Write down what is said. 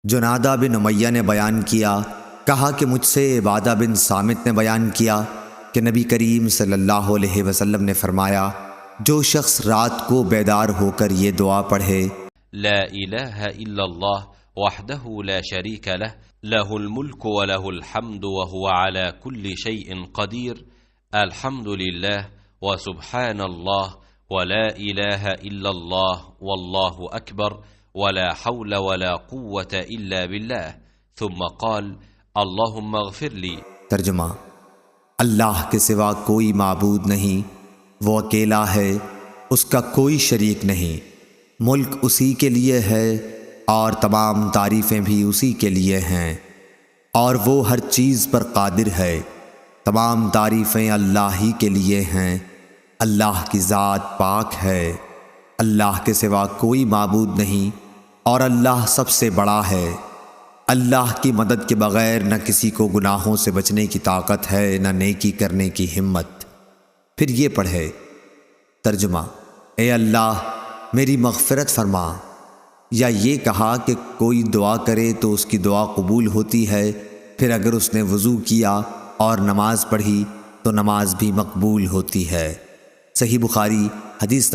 جنادہ بن امیہ نے بیان کیا، کہا کہ مجھ سے عبادہ بن صامت نے بیان کیا کہ نبی کریم صلی اللہ علیہ وسلم نے فرمایا، جو شخص رات کو بیدار ہو کر یہ دعا پڑھے، لا الہ الا اللہ وحدہ لا شریک لہ لہ الملک وله الحمد وهو على كل شيء قدیر، الحمد للہ وسبحان اللہ ولا الہ الا اللہ واللہ اکبر ولا حول ولا قوة الا باللہ، ثم قال اللہم اغفر لی۔ ترجمہ: اللہ کے سوا کوئی معبود نہیں، وہ اکیلا ہے، اس کا کوئی شریک نہیں، ملک اسی کے لیے ہے اور تمام تعریفیں بھی اسی کے لیے ہیں، اور وہ ہر چیز پر قادر ہے۔ تمام تعریفیں اللہ ہی کے لیے ہیں، اللہ کی ذات پاک ہے، اللہ کے سوا کوئی معبود نہیں اور اللہ سب سے بڑا ہے۔ اللہ کی مدد کے بغیر نہ کسی کو گناہوں سے بچنے کی طاقت ہے، نہ نیکی کرنے کی ہمت۔ پھر یہ پڑھے۔ ترجمہ: اے اللہ میری مغفرت فرما، یا یہ کہا کہ کوئی دعا کرے تو اس کی دعا قبول ہوتی ہے، پھر اگر اس نے وضو کیا اور نماز پڑھی تو نماز بھی مقبول ہوتی ہے۔ صحیح بخاری حدیث